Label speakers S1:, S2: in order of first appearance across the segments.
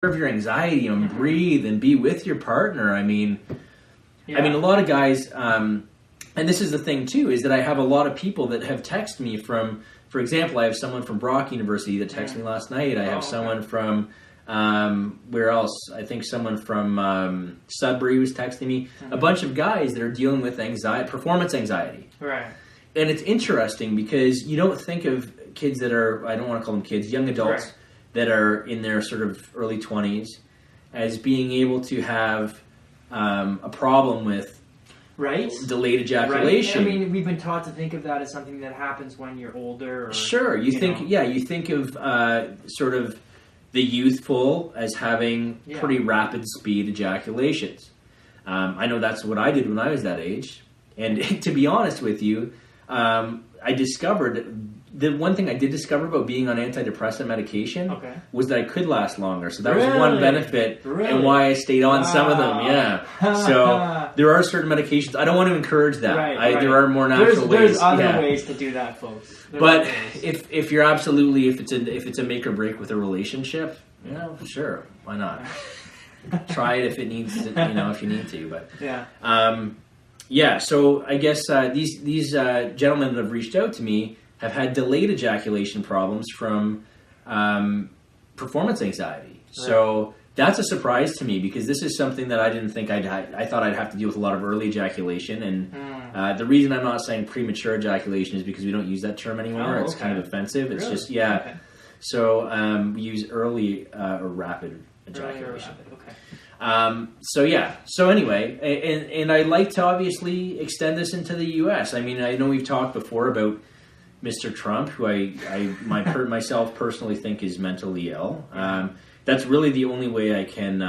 S1: of your anxiety and breathe and be with your partner. I mean, a lot of guys, and this is the thing too, is that I have a lot of people that have texted me from, for example, I have someone from Brock University that texted me last night. I have someone from, where else? I think someone from Sudbury was texting me. A bunch of guys that are dealing with anxiety, performance anxiety.
S2: Right.
S1: And it's interesting because you don't think of kids that are, I don't want to call them kids, young adults that are in their sort of early 20s as being able to have a problem with delayed ejaculation.
S2: Right. I mean, we've been taught to think of that as something that happens when you're older. Or,
S1: sure. You think of sort of the youthful as having pretty rapid speed ejaculations. I know that's what I did when I was that age. And to be honest with you, I discovered, the one thing I did discover about being on antidepressant medication was that I could last longer. So that was one benefit and why I stayed on some of them. Yeah. So there are certain medications. I don't want to encourage that. There are more natural ways.
S2: There's other ways to do that, folks.
S1: But if you're absolutely, if it's a make or break with a relationship, sure, why not? Try it if it needs to, if you need to. But so I guess these gentlemen that have reached out to me have had delayed ejaculation problems from performance anxiety. Right. So that's a surprise to me because this is something that I didn't think I thought I'd have to deal with a lot of early ejaculation. And the reason I'm not saying premature ejaculation is because we don't use that term anymore. It's kind of offensive. It's just, So we use early or rapid ejaculation. So anyway, and I'd like to obviously extend this into the U.S. I mean, I know we've talked before about Mr. Trump, who I myself personally think is mentally ill. That's really the only way I can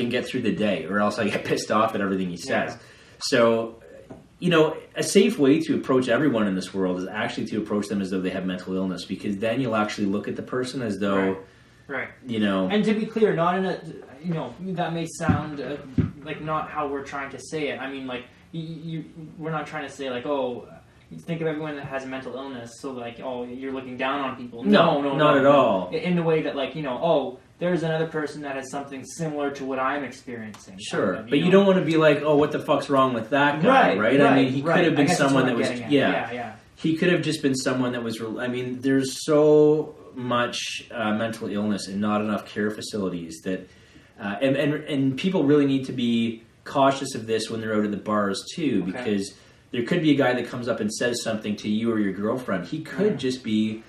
S1: get through the day, or else I get pissed off at everything he says. So, a safe way to approach everyone in this world is actually to approach them as though they have mental illness, because then you'll actually look at the person as though...
S2: Right. And to be clear, not in a, that may sound like not how we're trying to say it. I mean, like, we're not trying to say, like, you think of everyone that has mental illness, so, like, you're looking down on people. No,
S1: not at all.
S2: In the way that, like, there's another person that has something similar to what I'm experiencing.
S1: Sure, but you don't want to be like, what the fuck's wrong with that guy, right? I mean, he could have been someone that was, he could have just been someone that was, I mean, there's so much mental illness and not enough care facilities that and people really need to be cautious of this when they're out at the bars too, because there could be a guy that comes up and says something to you or your girlfriend. He could just be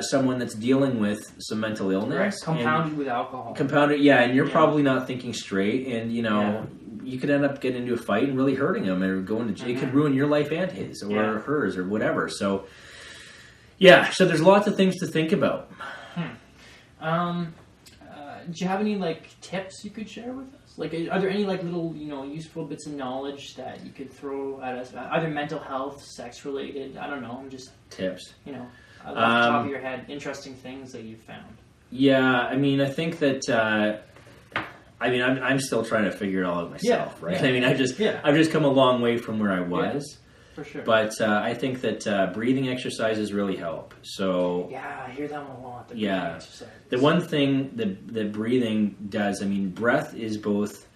S1: someone that's dealing with some mental illness,
S2: compounded with alcohol,
S1: and you're probably not thinking straight, and you could end up getting into a fight and really hurting him, or going to jail. It could ruin your life and his or hers or whatever. So so there's lots of things to think about.
S2: Do you have any tips you could share with us? Like, are there any little useful bits of knowledge that you could throw at us? Either mental health, sex related. I don't know. I'm just
S1: tips.
S2: Off the top of your head, interesting things that you've found.
S1: Yeah, I mean, I think that. I'm still trying to figure it all out myself, right? I mean, I've just come a long way from where I was.
S2: For sure.
S1: But I think that breathing exercises really help. So
S2: I hear them a lot.
S1: The one thing that breathing does, I mean, breath is both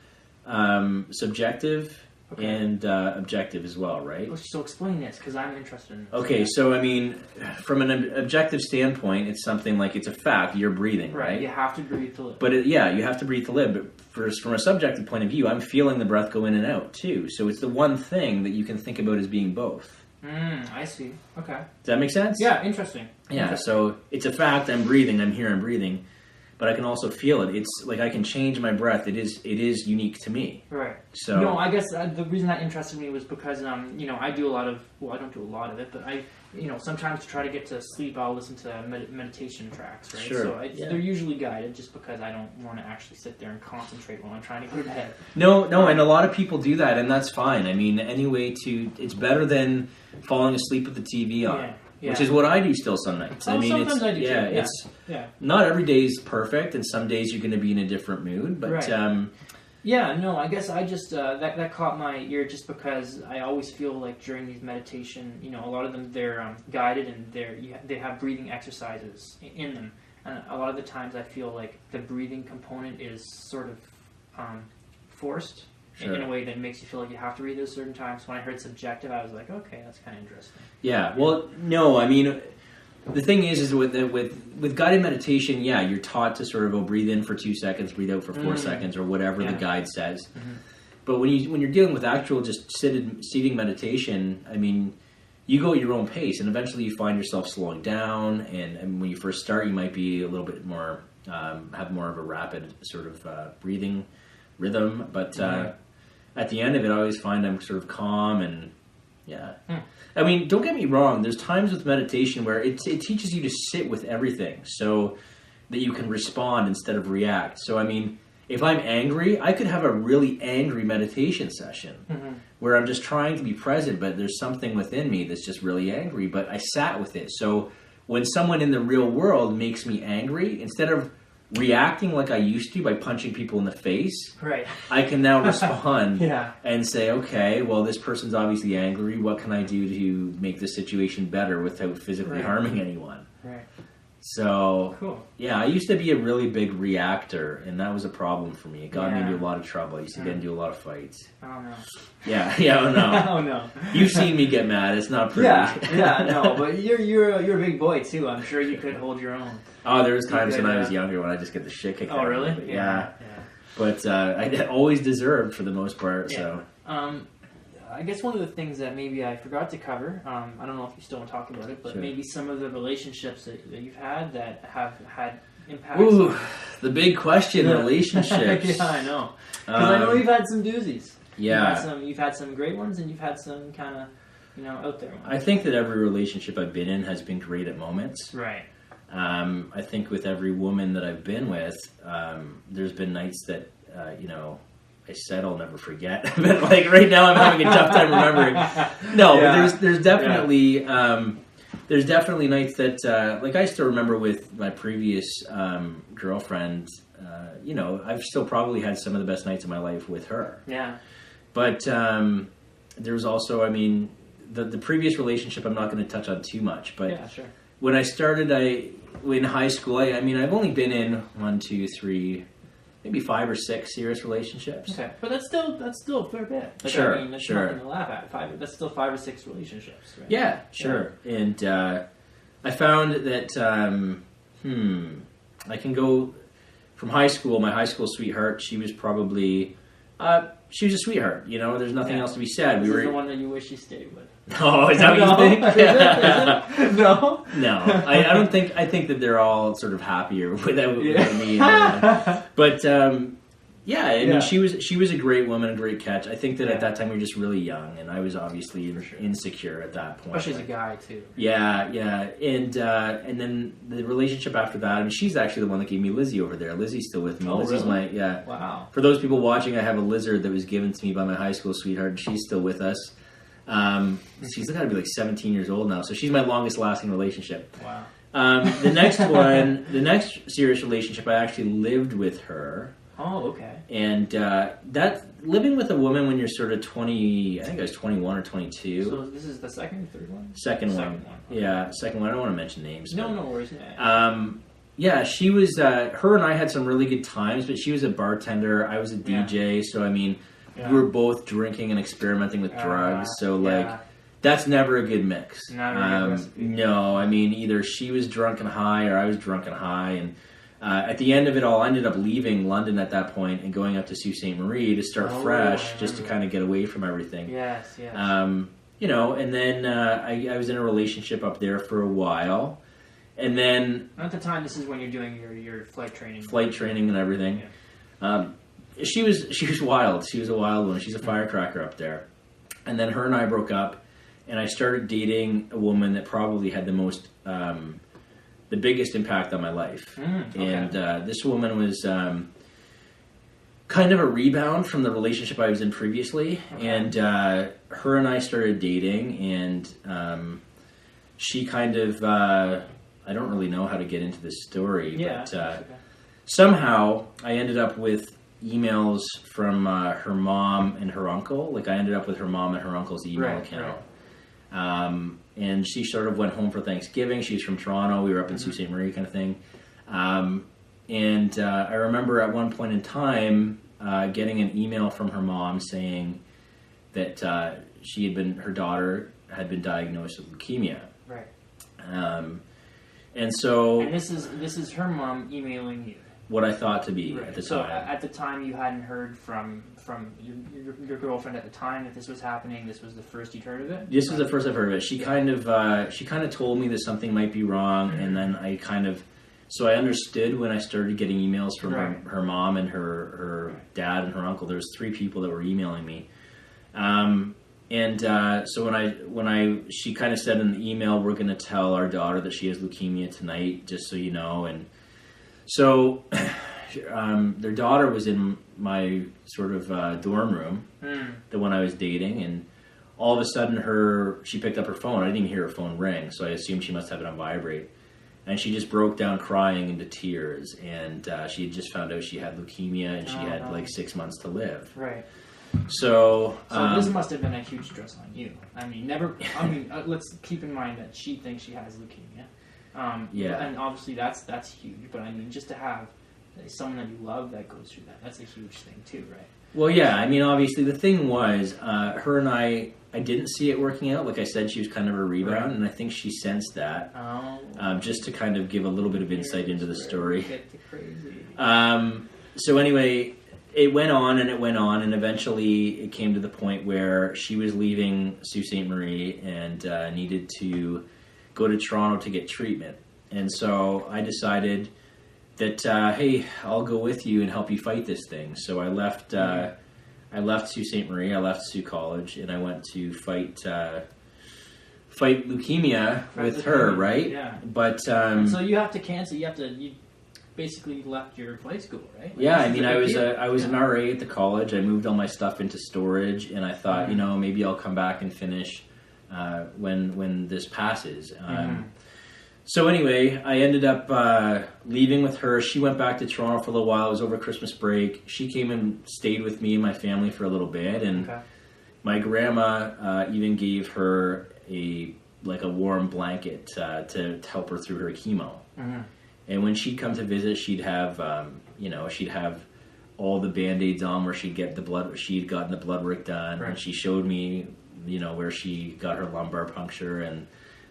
S1: subjective and objective as well, right?
S2: So explain this, because I'm interested in this.
S1: Okay, so I mean, from an objective standpoint, it's something like it's a fact. You're breathing, right?
S2: You have to breathe to live.
S1: But you have to breathe to live. But from a subjective point of view, I'm feeling the breath go in and out too. So it's the one thing that you can think about as being both.
S2: I see. Okay.
S1: Does that make sense?
S2: Yeah, interesting.
S1: So it's a fact. I'm breathing. I'm here. I'm breathing. But I can also feel it. It's like I can change my breath. It is unique to me.
S2: Right.
S1: So
S2: no, I guess the reason that interested me was because I do a lot of, I don't do a lot of it, but I sometimes to try to get to sleep, I'll listen to meditation tracks, right?
S1: Sure.
S2: So they're usually guided, just because I don't want to actually sit there and concentrate while I'm trying to go to bed.
S1: No, and a lot of people do that, and that's fine. I mean, it's better than falling asleep with the TV on. Yeah. Which is what I do still some nights. I mean,
S2: sometimes I do too.
S1: It's not every day is perfect, and some days you're going to be in a different mood. But
S2: I guess I just that caught my ear just because I always feel like during these meditation, a lot of them they're guided and they have breathing exercises in them. And a lot of the times I feel like the breathing component is sort of forced in a way that makes you feel like you have to breathe at a certain time. So when I heard subjective, I was like, okay, that's kind of interesting.
S1: Yeah, well, no, I mean, the thing is with guided meditation, yeah, you're taught to sort of breathe in for 2 seconds, breathe out for 4 seconds, or whatever the guide says. Mm-hmm. But when you're dealing with actual just seating meditation, I mean, you go at your own pace, and eventually you find yourself slowing down. And when you first start, you might be a little bit more, have more of a rapid sort of breathing rhythm. But at the end of it, I always find I'm sort of calm and, yeah. I mean, don't get me wrong. There's times with meditation where it teaches you to sit with everything so that you can respond instead of react. So, I mean, if I'm angry, I could have a really angry meditation session where I'm just trying to be present, but there's something within me that's just really angry, but I sat with it. So when someone in the real world makes me angry, instead of reacting like I used to by punching people in the face, I can now respond and say, okay, well, this person's obviously angry. What can I do to make the situation better without physically harming anyone? So, yeah, I used to be a really big reactor, and that was a problem for me. It got me into a lot of trouble. I used to get into a lot of fights.
S2: Oh, no.
S1: Oh, no.
S2: Oh, no.
S1: You've seen me get mad. It's not pretty.
S2: No, but you're a big boy, too. I'm sure you could hold your own.
S1: Oh, there was times when I was younger when I just get the shit kicked out.
S2: Oh, really?
S1: But, yeah. But I always deserved for the most part, so.
S2: I guess one of the things that maybe I forgot to cover, I don't know if you still want to talk about it, but maybe some of the relationships that you've had that have had impacts.
S1: Ooh, the big question, relationships.
S2: Yeah, I know. Because I know you've had some doozies.
S1: Yeah.
S2: You've had some great ones, and you've had some kind of, out there ones.
S1: I think that every relationship I've been in has been great at moments.
S2: Right.
S1: I think with every woman that I've been with, there's been nights that, I said I'll never forget, but like right now I'm having a tough time remembering. No, but there's definitely nights that like I still remember with my previous girlfriend. I've still probably had some of the best nights of my life with her. Yeah. But there's also, I mean, the previous relationship I'm not going to touch on too much, but when I started, in high school, I mean I've only been in 1, 2, 3. Maybe 5 or 6 serious relationships. Okay,
S2: but that's still a fair bit. Like,
S1: sure,
S2: I mean, that's nothing to laugh at. That's still 5 or 6 relationships. Right?
S1: Yeah, sure. Yeah. And I found that I can go from high school. My high school sweetheart, she was probably she was a sweetheart. There's nothing else to be said.
S2: This is the one that you wish you stayed with.
S1: Oh, is that what you think?
S2: Is it? No.
S1: No, I don't think. I think that they're all sort of happier without me. But I mean, she was a great woman, a great catch. I think that at that time we were just really young, and I was obviously insecure at that point.
S2: Especially as a guy too.
S1: Yeah, and then the relationship after that. I mean, she's actually the one that gave me Lizzie over there. Lizzie's still with me.
S2: Oh,
S1: Lizzie's
S2: really?
S1: Wow. For those people watching, I have a lizard that was given to me by my high school sweetheart, and she's still with us. She's got to be like 17 years old now, so she's my longest lasting relationship.
S2: Wow.
S1: The next serious relationship, I actually lived with her.
S2: Oh, okay.
S1: And that living with a woman when you're sort of 20, I think I was 21 or 22.
S2: So this is the second, third one?
S1: Second one.
S2: Okay.
S1: Yeah, second one. I don't want to mention names.
S2: No worries.
S1: Yeah, she was, her and I had some really good times, but she was a bartender. I was a DJ, so I mean, we were both drinking and experimenting with drugs, so that's never a good mix.
S2: Not a good recipe.
S1: No, I mean, either she was drunk and high or I was drunk and high, and at the end of it all, I ended up leaving London at that point and going up to Sault Ste. Marie to start fresh, just to kind of get away from everything.
S2: Yes.
S1: And then I was in a relationship up there for a while, and then
S2: at the time, this is when you're doing your flight training.
S1: Flight training and everything. Yeah. She was wild. She was a wild one. She's a firecracker up there. And then her and I broke up, and I started dating a woman that probably had the biggest impact on my life.
S2: Okay.
S1: And this woman was kind of a rebound from the relationship I was in previously. Okay. And her and I started dating, and she kind of, I don't really know how to get into this story, but somehow I ended up with emails from her mom and her uncle. Like, I ended up with her mom and her uncle's email account. Right. And she sort of went home for Thanksgiving. She was from Toronto. We were up in Sault Ste. Marie kind of thing. And I remember at one point in time getting an email from her mom saying that her daughter had been diagnosed with leukemia.
S2: Right.
S1: And so...
S2: And this is her mom emailing you.
S1: What I thought to be
S2: right.
S1: at the
S2: so
S1: time.
S2: So at the time you hadn't heard from your girlfriend at the time that this was happening. This was the first you'd heard of it.
S1: This was the first I've heard of it. She kind of told me that something might be wrong, and then I so I understood when I started getting emails from her mom and her dad and her uncle. There was 3 people that were emailing me, so when she kind of said in the email, "We're going to tell our daughter that she has leukemia tonight, just so you know," and so their daughter was in my sort of dorm room, the one I was dating, and all of a sudden she picked up her phone. I didn't even hear her phone ring, so I assumed she must have it on vibrate. And she just broke down crying into tears, and she had just found out she had leukemia, and she had like 6 months to live.
S2: Right.
S1: So
S2: this must have been a huge stress on you. Let's keep in mind that she thinks she has leukemia. And obviously that's huge. But I mean, just to have someone that you love that goes through that's a huge thing too, right?
S1: Well, yeah. I mean, obviously the thing was, her and I didn't see it working out. Like I said, she was kind of a rebound, and I think she sensed that. Just to kind of give a little bit of insight into the story. So anyway, it went on, and eventually it came to the point where she was leaving Sault Ste. Marie and needed to go to Toronto to get treatment. And so I decided that, hey, I'll go with you and help you fight this thing. So I left Sault Ste. Marie, I left Sault College, and I went to fight leukemia with her, right?
S2: Yeah.
S1: But
S2: so you have to cancel. You basically left your flight school, right? Like,
S1: yeah, I mean, I was an RA at the college. I moved all my stuff into storage, and I thought, maybe I'll come back and finish when this passes. So anyway, I ended up leaving with her. She went back to Toronto for a little while. It was over Christmas break. She came and stayed with me and my family for a little bit, and my grandma even gave her a warm blanket to help her through her chemo. And when she'd come to visit, she'd have all the Band-Aids on where she'd gotten the blood work done, and she showed me, where she got her lumbar puncture, and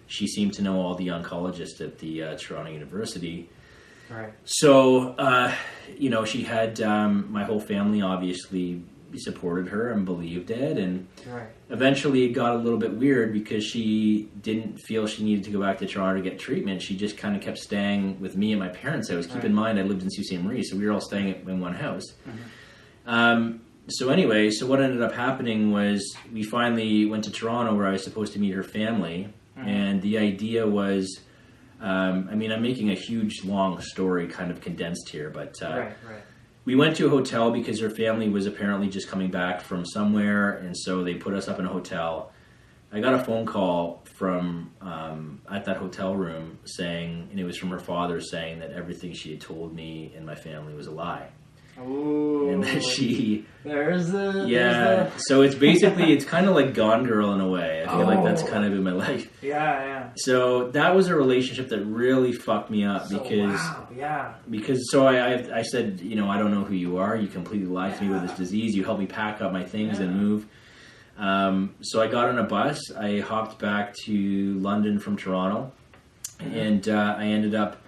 S1: she seemed to know all the oncologists at the Toronto University.
S2: Right.
S1: So, she had my whole family obviously supported her and believed it, and eventually it got a little bit weird because she didn't feel she needed to go back to Toronto to get treatment. She just kind of kept staying with me at my parents' house. Keep in mind, I lived in Sault Ste. Marie, so we were all staying in one house. So anyway, what ended up happening was we finally went to Toronto where I was supposed to meet her family, and the idea was, I'm making a huge, long story kind of condensed here, but we went to a hotel because her family was apparently just coming back from somewhere, and so they put us up in a hotel. I got a phone call from at that hotel room saying, and it was from her father saying that everything she had told me and my family was a lie.
S2: Ooh,
S1: and that
S2: there's
S1: so it's kind of like Gone Girl in a way. I feel like that's kind of in my life.
S2: Yeah.
S1: So that was a relationship that really fucked me up because I said, I don't know who you are. You completely lied to me with this disease. You helped me pack up my things and move. So I got on a bus. I hopped back to London from Toronto, and I ended up.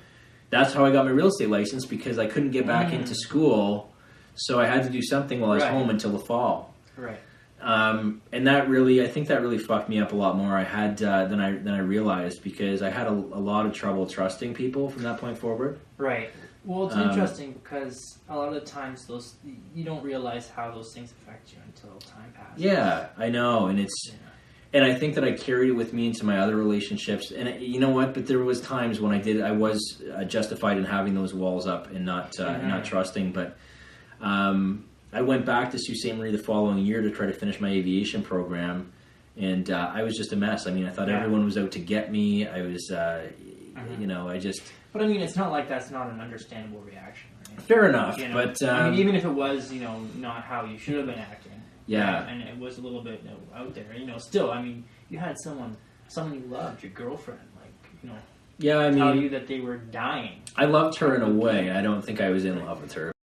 S1: That's how I got my real estate license, because I couldn't get back into school, so I had to do something while I was home until the fall.
S2: Right.
S1: And I think that really fucked me up a lot more. I had than I realized, because I had a lot of trouble trusting people from that point forward.
S2: Right. Well, it's interesting because a lot of the times you don't realize how those things affect you until time passes.
S1: Yeah, I know, and it's. And I think that I carried it with me into my other relationships. And you know what? But there was times when I was justified in having those walls up and not trusting. But I went back to Sault Ste. Marie the following year to try to finish my aviation program. And I was just a mess. I mean, I thought everyone was out to get me. I was, I just...
S2: But I mean, it's not like that's not an understandable reaction. Right?
S1: Fair enough. But
S2: even if it was, not how you should have been acting.
S1: Yeah.
S2: And it was a little bit out there. Still, I mean, you had someone you loved, your girlfriend,
S1: Yeah, I mean,
S2: tell you that they were dying.
S1: I loved her in a way. I don't think I was in love with her.